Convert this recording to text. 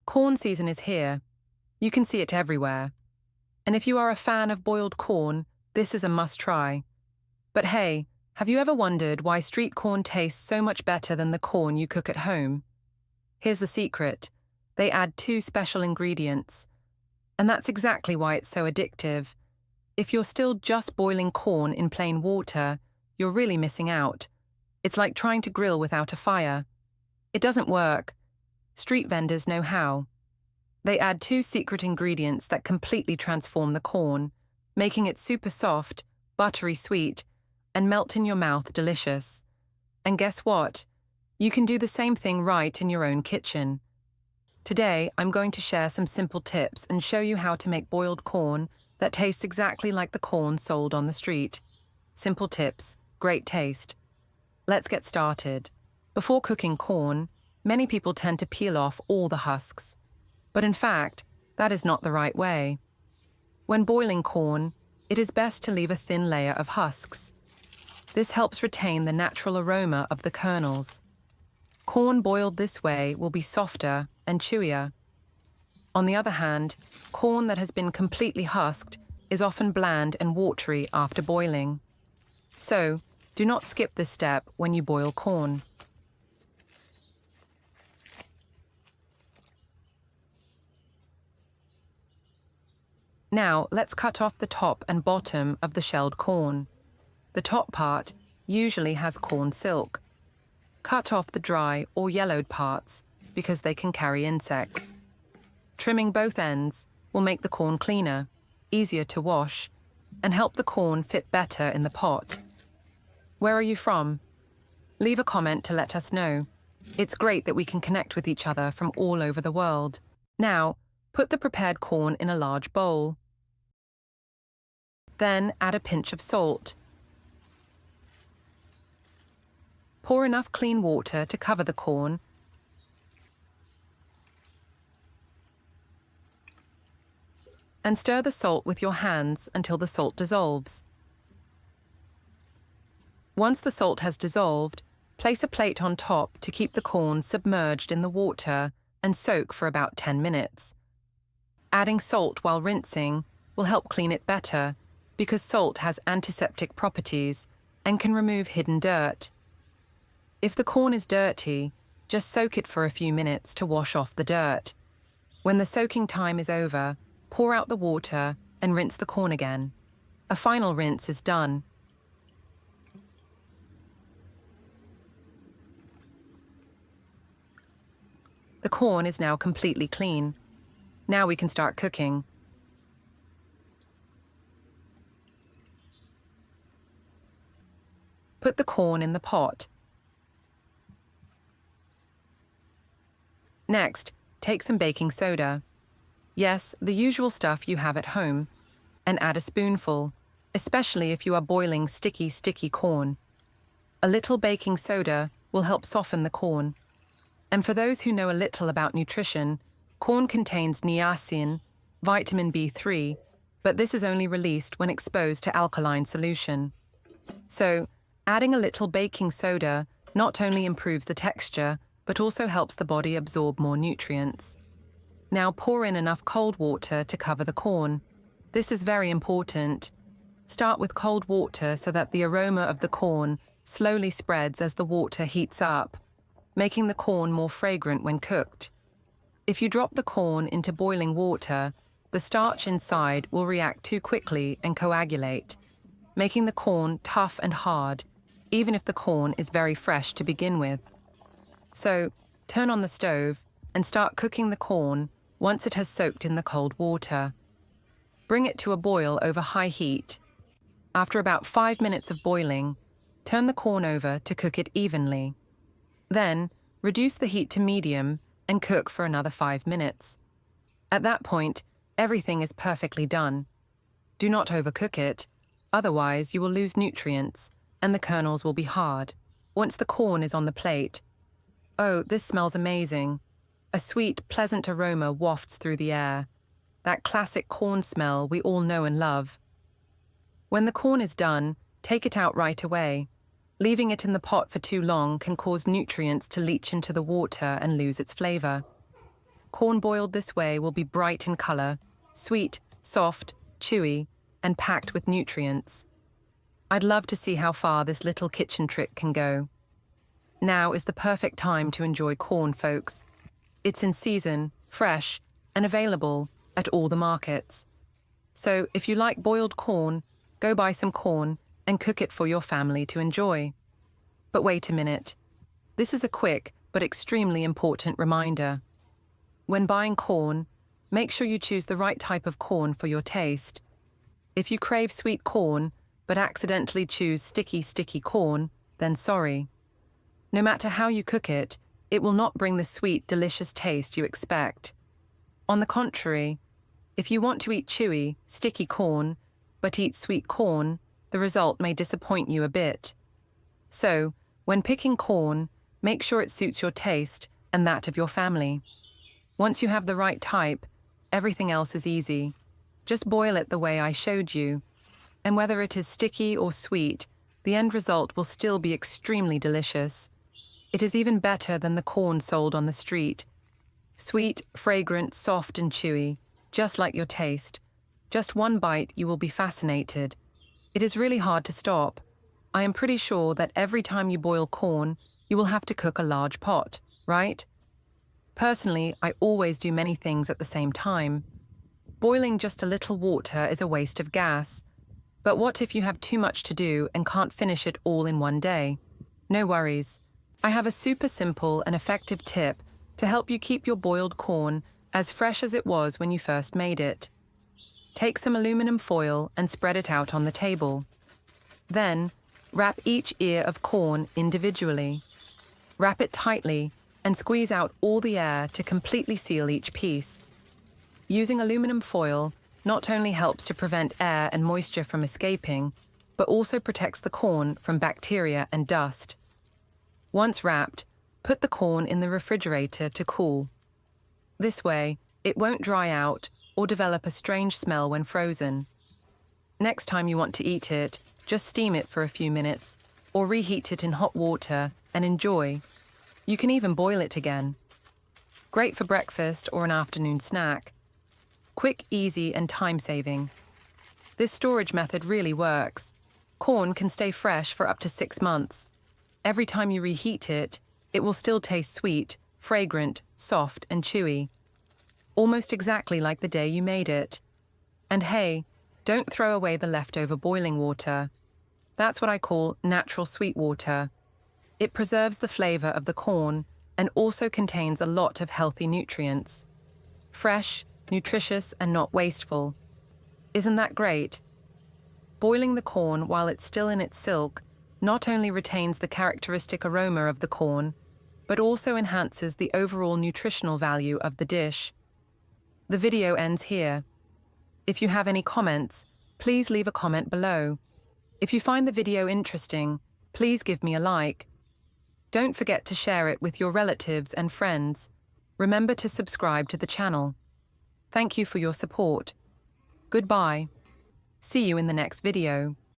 Corn season is here. You can see it everywhere. And if you are a fan of boiled corn, this is a must-try. But hey, have you ever wondered why street corn tastes so much better than the corn you cook at home? Here's the secret. They add 2 special ingredients. And that's exactly why it's so addictive. If you're still just boiling corn in plain water, you're really missing out. It's like trying to grill without a fire. It doesn't work. Street vendors know how. They add 2 secret ingredients that completely transform the corn, making it super soft, buttery sweet, and melt in your mouth delicious. And guess what? You can do the same thing right in your own kitchen. Today, I'm going to share some simple tips and show you how to make boiled corn that tastes exactly like the corn sold on the street. Simple tips, great taste. Let's get started. Before cooking corn, many people tend to peel off all the husks. But in fact, that is not the right way. When boiling corn, it is best to leave a thin layer of husks. This helps retain the natural aroma of the kernels. Corn boiled this way will be softer and chewier. On the other hand, corn that has been completely husked is often bland and watery after boiling. So, do not skip this step when you boil corn. Now, let's cut off the top and bottom of the shelled corn. The top part usually has corn silk. Cut off the dry or yellowed parts because they can carry insects. Trimming both ends will make the corn cleaner, easier to wash, and help the corn fit better in the pot. Where are you from? Leave a comment to let us know. It's great that we can connect with each other from all over the world. Now, put the prepared corn in a large bowl. Then add a pinch of salt. Pour enough clean water to cover the corn. And stir the salt with your hands until the salt dissolves. Once the salt has dissolved, place a plate on top to keep the corn submerged in the water and soak for about 10 minutes. Adding salt while rinsing will help clean it better because salt has antiseptic properties and can remove hidden dirt. If the corn is dirty, just soak it for a few minutes to wash off the dirt. When the soaking time is over, pour out the water and rinse the corn again. A final rinse is done. The corn is now completely clean. Now we can start cooking. Put the corn in the pot. Next, take some baking soda. Yes, the usual stuff you have at home, and add a spoonful, especially if you are boiling sticky corn. A little baking soda will help soften the corn. And for those who know a little about nutrition, corn contains niacin, vitamin B3, but this is only released when exposed to alkaline solution. So, adding a little baking soda not only improves the texture, but also helps the body absorb more nutrients. Now pour in enough cold water to cover the corn. This is very important. Start with cold water so that the aroma of the corn slowly spreads as the water heats up, making the corn more fragrant when cooked. If you drop the corn into boiling water, the starch inside will react too quickly and coagulate, making the corn tough and hard, even if the corn is very fresh to begin with. So, turn on the stove and start cooking the corn once it has soaked in the cold water. Bring it to a boil over high heat. After about 5 minutes of boiling, turn the corn over to cook it evenly. Then, reduce the heat to medium and cook for another 5 minutes. At that point, everything is perfectly done. Do not overcook it, otherwise you will lose nutrients and the kernels will be hard. Once the corn is on the plate, oh, this smells amazing. A sweet, pleasant aroma wafts through the air. That classic corn smell we all know and love. When the corn is done, take it out right away. Leaving it in the pot for too long can cause nutrients to leach into the water and lose its flavor. Corn boiled this way will be bright in color, sweet, soft, chewy, and packed with nutrients. I'd love to see how far this little kitchen trick can go. Now is the perfect time to enjoy corn, folks. It's in season, fresh, and available at all the markets. So if you like boiled corn, go buy some corn and cook it for your family to enjoy. But wait a minute. This is a quick but extremely important reminder. When buying corn, make sure you choose the right type of corn for your taste. If you crave sweet corn but accidentally choose sticky corn, then sorry. No matter how you cook it, it will not bring the sweet, delicious taste you expect. On the contrary, if you want to eat chewy, sticky corn, but eat sweet corn, the result may disappoint you a bit. So, when picking corn, make sure it suits your taste and that of your family. Once you have the right type, everything else is easy. Just boil it the way I showed you. And whether it is sticky or sweet, the end result will still be extremely delicious. It is even better than the corn sold on the street. Sweet, fragrant, soft and chewy, just like your taste. Just one bite, you will be fascinated. It is really hard to stop. I am pretty sure that every time you boil corn, you will have to cook a large pot, right? Personally, I always do many things at the same time. Boiling just a little water is a waste of gas. But what if you have too much to do and can't finish it all in one day? No worries. I have a super simple and effective tip to help you keep your boiled corn as fresh as it was when you first made it. Take some aluminum foil and spread it out on the table. Then, wrap each ear of corn individually. Wrap it tightly and squeeze out all the air to completely seal each piece. Using aluminum foil not only helps to prevent air and moisture from escaping, but also protects the corn from bacteria and dust. Once wrapped, put the corn in the refrigerator to cool. This way, it won't dry out or develop a strange smell when frozen. Next time you want to eat it, just steam it for a few minutes or reheat it in hot water and enjoy. You can even boil it again. Great for breakfast or an afternoon snack. Quick, easy, and time-saving. This storage method really works. Corn can stay fresh for up to 6 months. Every time you reheat it, it will still taste sweet, fragrant, soft, and chewy. Almost exactly like the day you made it. And hey, don't throw away the leftover boiling water. That's what I call natural sweet water. It preserves the flavor of the corn and also contains a lot of healthy nutrients. Fresh, nutritious, and not wasteful. Isn't that great? Boiling the corn while it's still in its silk not only retains the characteristic aroma of the corn, but also enhances the overall nutritional value of the dish. The video ends here. If you have any comments, please leave a comment below. If you find the video interesting, please give me a like. Don't forget to share it with your relatives and friends. Remember to subscribe to the channel. Thank you for your support. Goodbye. See you in the next video.